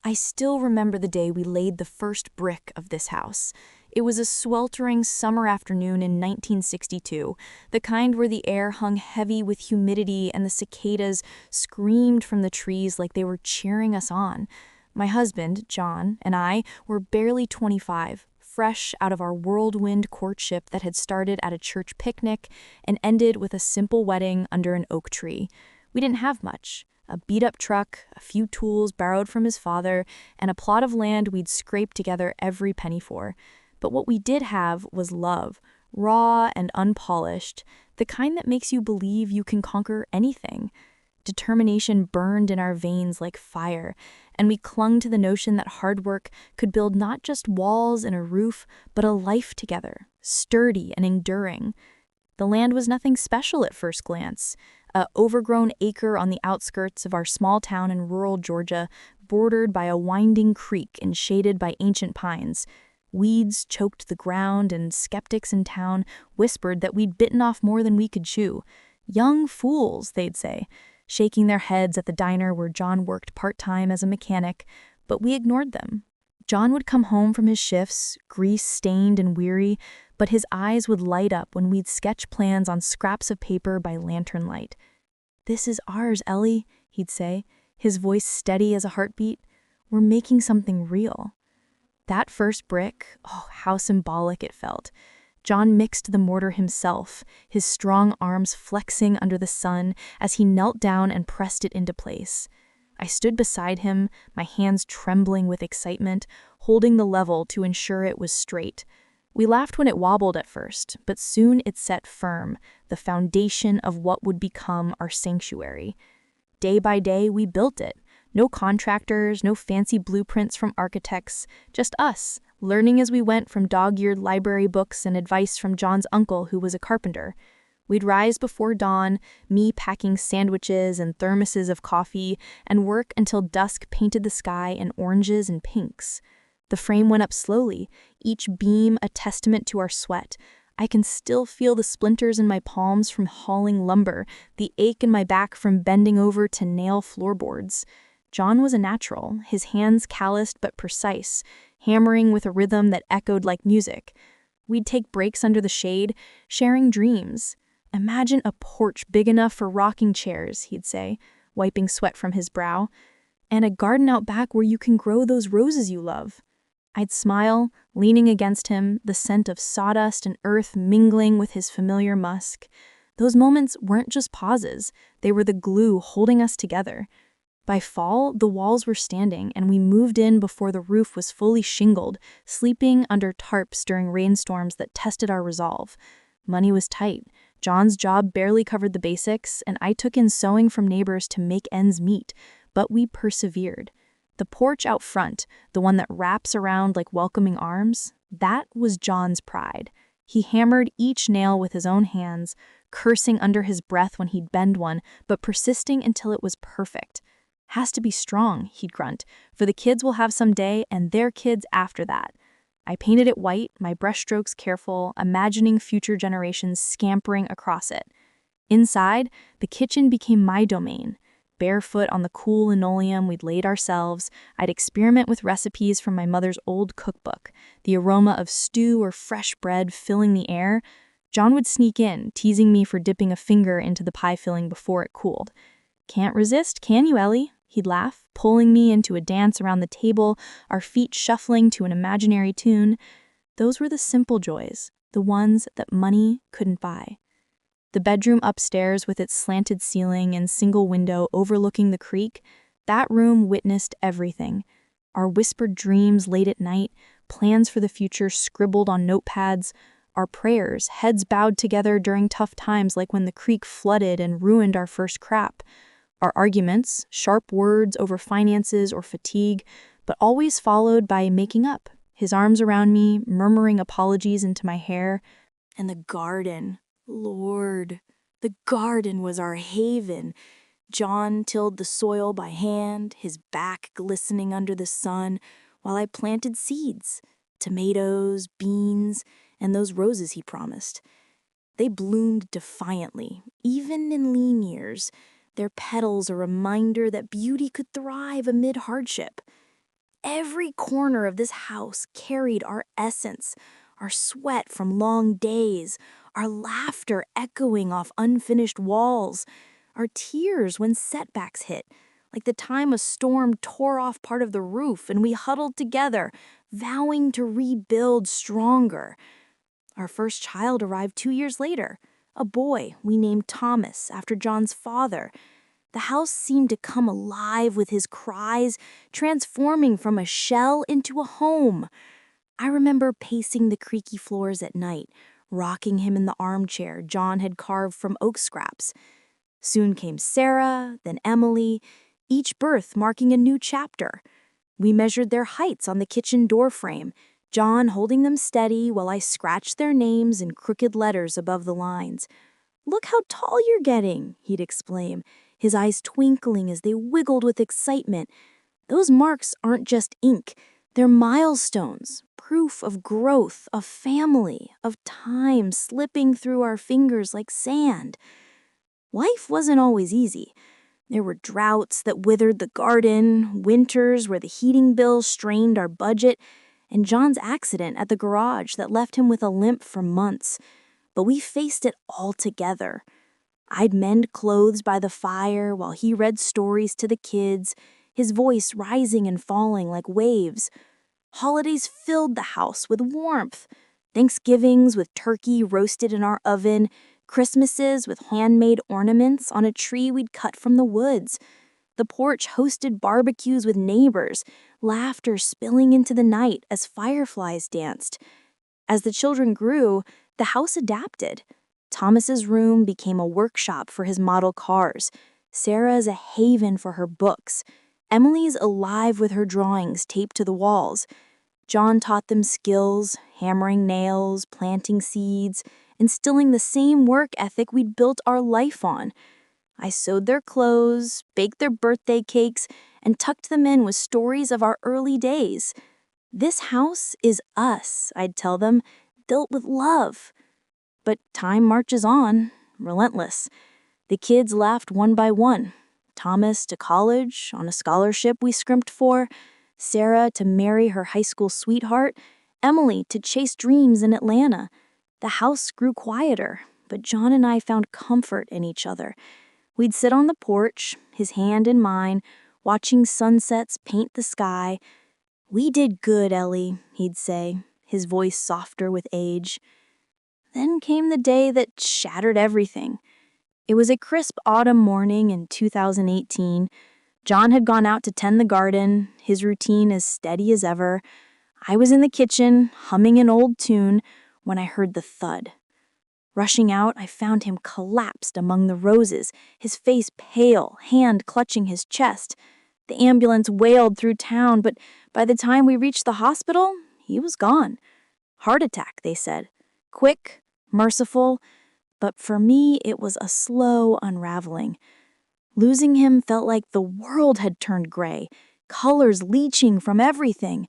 I still remember the day we laid the first brick of this house. It was a sweltering summer afternoon in 1962, the kind where the air hung heavy with humidity and the cicadas screamed from the trees like they were cheering us on. My husband, John, and I were barely 25, fresh out of our whirlwind courtship that had started at a church picnic and ended with a simple wedding under an oak tree. We didn't have much. A beat-up truck, a few tools borrowed from his father, and a plot of land we'd scraped together every penny for. But what we did have was love, raw and unpolished, the kind that makes you believe you can conquer anything. Determination burned in our veins like fire, and we clung to the notion that hard work could build not just walls and a roof, but a life together, sturdy and enduring. The land was nothing special at first glance. A overgrown acre on the outskirts of our small town in rural Georgia, bordered by a winding creek and shaded by ancient pines. Weeds choked the ground, and skeptics in town whispered that we'd bitten off more than we could chew. Young fools, they'd say, shaking their heads at the diner where John worked part-time as a mechanic, but we ignored them. John would come home from his shifts, grease-stained and weary, but his eyes would light up when we'd sketch plans on scraps of paper by lantern light. "This is ours, Ellie," he'd say, his voice steady as a heartbeat. "We're making something real." That first brick, oh, how symbolic it felt. John mixed the mortar himself, his strong arms flexing under the sun as he knelt down and pressed it into place. I stood beside him, my hands trembling with excitement, holding the level to ensure it was straight. We laughed when it wobbled at first, but soon it set firm, the foundation of what would become our sanctuary. Day by day, we built it. No contractors, no fancy blueprints from architects, just us, learning as we went from dog-eared library books and advice from John's uncle, who was a carpenter. We'd rise before dawn, me packing sandwiches and thermoses of coffee, and work until dusk painted the sky in oranges and pinks. The frame went up slowly, each beam a testament to our sweat. I can still feel the splinters in my palms from hauling lumber, the ache in my back from bending over to nail floorboards. John was a natural, his hands calloused but precise, hammering with a rhythm that echoed like music. We'd take breaks under the shade, sharing dreams. "Imagine a porch big enough for rocking chairs," he'd say, wiping sweat from his brow, "and a garden out back where you can grow those roses you love." I'd smile, leaning against him, the scent of sawdust and earth mingling with his familiar musk. Those moments weren't just pauses, they were the glue holding us together. By fall, the walls were standing, and we moved in before the roof was fully shingled, sleeping under tarps during rainstorms that tested our resolve. Money was tight. John's job barely covered the basics, and I took in sewing from neighbors to make ends meet, but we persevered. The porch out front, the one that wraps around like welcoming arms, that was John's pride. He hammered each nail with his own hands, cursing under his breath when he'd bend one, but persisting until it was perfect. "Has to be strong," he'd grunt, "for the kids will have some day and their kids after that." I painted it white, my brushstrokes careful, imagining future generations scampering across it. Inside, the kitchen became my domain. Barefoot on the cool linoleum we'd laid ourselves, I'd experiment with recipes from my mother's old cookbook, the aroma of stew or fresh bread filling the air. John would sneak in, teasing me for dipping a finger into the pie filling before it cooled. "Can't resist, can you, Ellie?" He'd laugh, pulling me into a dance around the table, our feet shuffling to an imaginary tune. Those were the simple joys, the ones that money couldn't buy. The bedroom upstairs with its slanted ceiling and single window overlooking the creek, that room witnessed everything. Our whispered dreams late at night, plans for the future scribbled on notepads, our prayers, heads bowed together during tough times like when the creek flooded and ruined our first crop. Our arguments, sharp words over finances or fatigue, but always followed by making up, his arms around me, murmuring apologies into my hair. And the garden. Lord, the garden was our haven. John tilled the soil by hand, his back glistening under the sun, while I planted seeds, tomatoes, beans, and those roses he promised. They bloomed defiantly, even in lean years, their petals a reminder that beauty could thrive amid hardship. Every corner of this house carried our essence, our sweat from long days, our laughter echoing off unfinished walls, our tears when setbacks hit, like the time a storm tore off part of the roof and we huddled together, vowing to rebuild stronger. Our first child arrived 2 years later, a boy we named Thomas after John's father. The house seemed to come alive with his cries, transforming from a shell into a home. I remember pacing the creaky floors at night, rocking him in the armchair John had carved from oak scraps. Soon came Sarah, then Emily, each birth marking a new chapter. We measured their heights on the kitchen door frame, John holding them steady while I scratched their names in crooked letters above the lines. "Look how tall you're getting," he'd exclaim, his eyes twinkling as they wiggled with excitement. "Those marks aren't just ink, they're milestones, proof of growth, of family, of time slipping through our fingers like sand." Life wasn't always easy. There were droughts that withered the garden, winters where the heating bill strained our budget, and John's accident at the garage that left him with a limp for months. But we faced it all together. I'd mend clothes by the fire while he read stories to the kids, his voice rising and falling like waves. Holidays filled the house with warmth. Thanksgivings with turkey roasted in our oven, Christmases with handmade ornaments on a tree we'd cut from the woods. The porch hosted barbecues with neighbors, laughter spilling into the night as fireflies danced. As the children grew, the house adapted. Thomas's room became a workshop for his model cars. Sarah's a haven for her books. Emily's alive with her drawings taped to the walls. John taught them skills, hammering nails, planting seeds, instilling the same work ethic we'd built our life on. I sewed their clothes, baked their birthday cakes, and tucked them in with stories of our early days. "This house is us," I'd tell them, "built with love." But time marches on, relentless. The kids laughed one by one. Thomas to college, on a scholarship we scrimped for, Sarah to marry her high school sweetheart, Emily to chase dreams in Atlanta. The house grew quieter, but John and I found comfort in each other. We'd sit on the porch, his hand in mine, watching sunsets paint the sky. "We did good, Ellie," he'd say, his voice softer with age. Then came the day that shattered everything. It was a crisp autumn morning in 2018. John had gone out to tend the garden, his routine as steady as ever. I was in the kitchen, humming an old tune, when I heard the thud. Rushing out, I found him collapsed among the roses, his face pale, hand clutching his chest. The ambulance wailed through town, but by the time we reached the hospital, he was gone. Heart attack, they said. Quick, merciful, but for me it was a slow unraveling. Losing him felt like the world had turned gray, colors leaching from everything.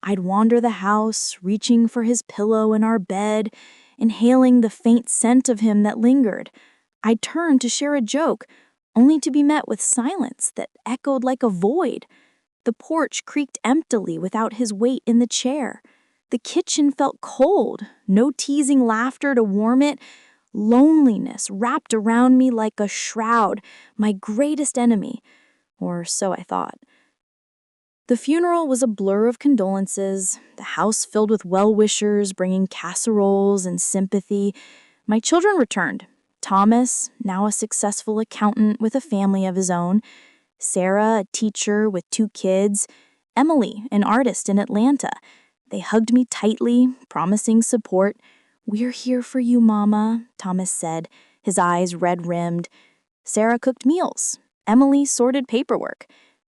I'd wander the house, reaching for his pillow in our bed, inhaling the faint scent of him that lingered. I'd turn to share a joke, only to be met with silence that echoed like a void. The porch creaked emptily without his weight in the chair. The kitchen felt cold, no teasing laughter to warm it. Loneliness wrapped around me like a shroud, my greatest enemy, or so I thought. The funeral was a blur of condolences, the house filled with well-wishers bringing casseroles and sympathy. My children returned. Thomas, now a successful accountant with a family of his own. Sarah, a teacher with 2 kids. Emily, an artist in Atlanta. They hugged me tightly, promising support. "We're here for you, Mama," Thomas said, his eyes red-rimmed. Sarah cooked meals. Emily sorted paperwork.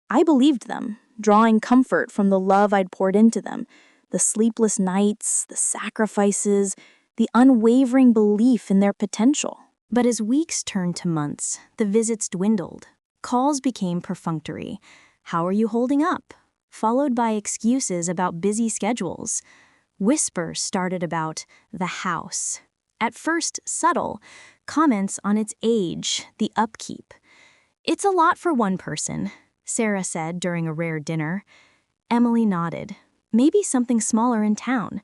I believed them, drawing comfort from the love I'd poured into them, the sleepless nights, the sacrifices, the unwavering belief in their potential. But as weeks turned to months, the visits dwindled. Calls became perfunctory. "How are you holding up?" Followed by excuses about busy schedules. Whispers started about the house. At first subtle, comments on its age, the upkeep. "It's a lot for one person," Sarah said during a rare dinner. Emily nodded. Maybe something smaller in town.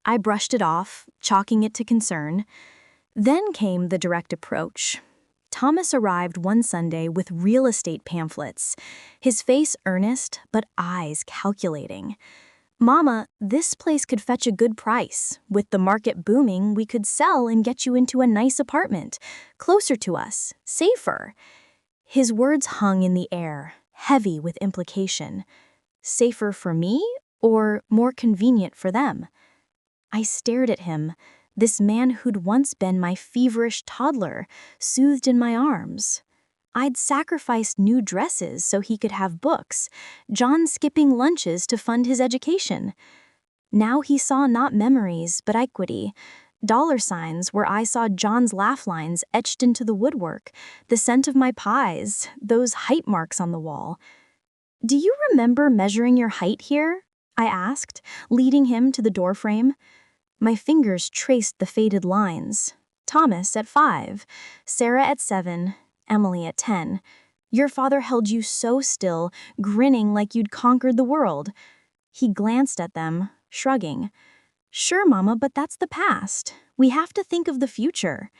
I brushed it off, chalking it to concern. Then came the direct approach. Thomas arrived one Sunday with real estate pamphlets, his face earnest but eyes calculating. "Mama, this place could fetch a good price. With the market booming, we could sell and get you into a nice apartment, closer to us, safer." His words hung in the air, heavy with implication. Safer for me or more convenient for them? I stared at him, this man who'd once been my feverish toddler, soothed in my arms. I'd sacrificed new dresses so he could have books, John skipping lunches to fund his education. Now he saw not memories, but equity, dollar signs where I saw John's laugh lines etched into the woodwork, the scent of my pies, those height marks on the wall. "Do you remember measuring your height here?" I asked, leading him to the doorframe. My fingers traced the faded lines. Thomas at 5, Sarah at 7, Emily at 10. Your father held you so still, grinning like you'd conquered the world. He glanced at them, shrugging. "Sure, Mama, but that's the past. We have to think of the future."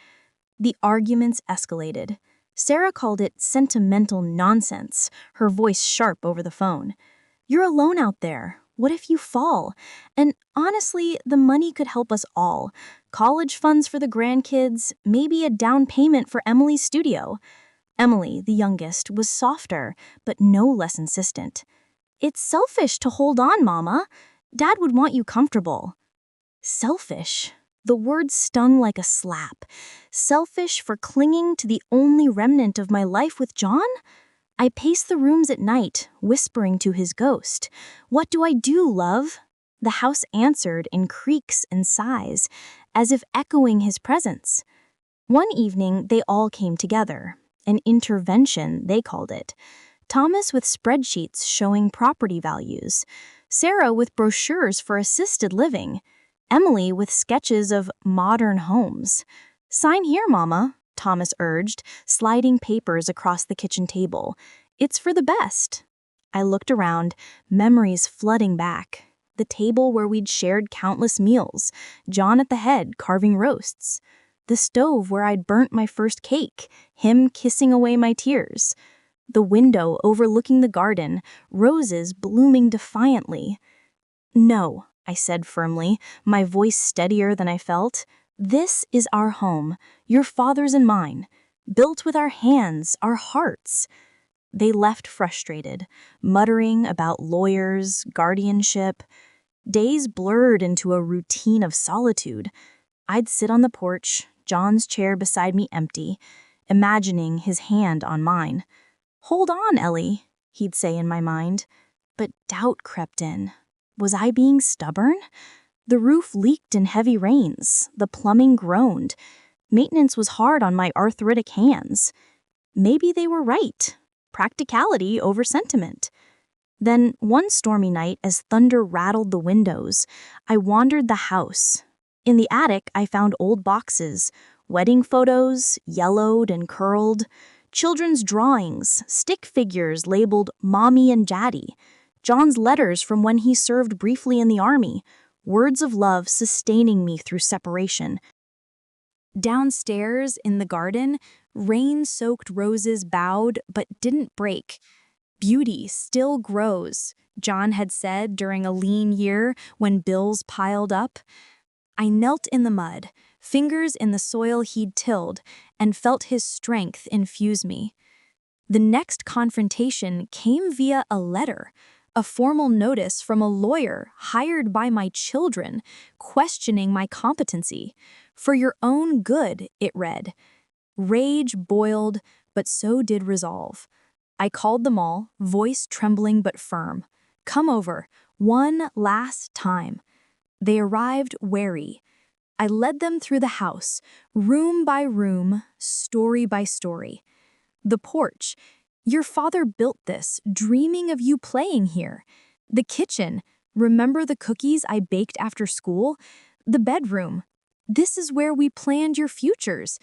The arguments escalated. Sarah called it sentimental nonsense, her voice sharp over the phone. "You're alone out there. What if you fall? And honestly, the money could help us all. College funds for the grandkids, maybe a down payment for Emily's studio." Emily, the youngest, was softer, but no less insistent. "It's selfish to hold on, Mama. Dad would want you comfortable." Selfish. The word stung like a slap. Selfish for clinging to the only remnant of my life with John? I paced the rooms at night, whispering to his ghost. "What do I do, love?" The house answered in creaks and sighs, as if echoing his presence. One evening, they all came together. An intervention, they called it. Thomas with spreadsheets showing property values. Sarah with brochures for assisted living. Emily with sketches of modern homes. "Sign here, Mama," Thomas urged, sliding papers across the kitchen table. "It's for the best." I looked around, memories flooding back. The table where we'd shared countless meals, John at the head carving roasts. The stove where I'd burnt my first cake, him kissing away my tears. The window overlooking the garden, roses blooming defiantly. "No," I said firmly, my voice steadier than I felt. "This is our home, your father's and mine, built with our hands, our hearts." They left frustrated, muttering about lawyers, guardianship. Days blurred into a routine of solitude. I'd sit on the porch, John's chair beside me empty, imagining his hand on mine. "Hold on, Ellie," he'd say in my mind. But doubt crept in. Was I being stubborn? The roof leaked in heavy rains. The plumbing groaned. Maintenance was hard on my arthritic hands. Maybe they were right. Practicality over sentiment. Then, one stormy night, as thunder rattled the windows, I wandered the house. In the attic, I found old boxes, wedding photos, yellowed and curled, children's drawings, stick figures labeled Mommy and Daddy, John's letters from when he served briefly in the army, words of love sustaining me through separation. Downstairs, in the garden, rain-soaked roses bowed but didn't break. "Beauty still grows," John had said during a lean year when bills piled up. I knelt in the mud, fingers in the soil he'd tilled, and felt his strength infuse me. The next confrontation came via a letter, a formal notice from a lawyer hired by my children, questioning my competency. "For your own good," it read. Rage boiled, but so did resolve. I called them all, voice trembling but firm. "Come over, one last time." They arrived wary. I led them through the house, room by room, story by story. The porch. "Your father built this, dreaming of you playing here." The kitchen. "Remember the cookies I baked after school?" The bedroom. "This is where we planned your futures."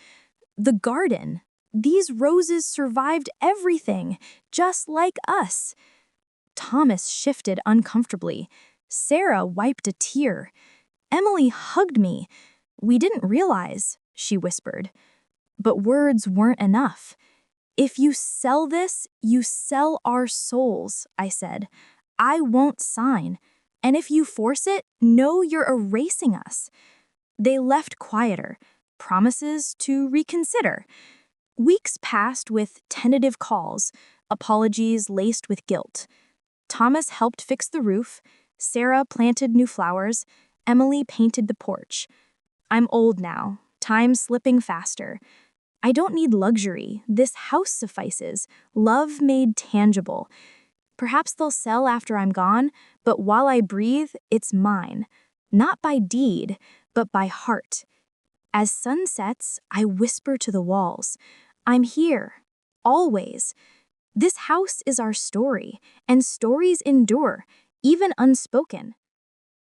The garden. "These roses survived everything, just like us." Thomas shifted uncomfortably. Sarah wiped a tear. Emily hugged me. "We didn't realize," she whispered. But words weren't enough. "If you sell this, you sell our souls," I said. "I won't sign. And if you force it, know you're erasing us." They left quieter, promises to reconsider. Weeks passed with tentative calls, apologies laced with guilt. Thomas helped fix the roof, Sarah planted new flowers, Emily painted the porch. I'm old now, time's slipping faster. I don't need luxury, this house suffices, love made tangible. Perhaps they'll sell after I'm gone, but while I breathe, it's mine. Not by deed, but by heart. As sun sets, I whisper to the walls, I'm here, always. This house is our story, and stories endure, even unspoken.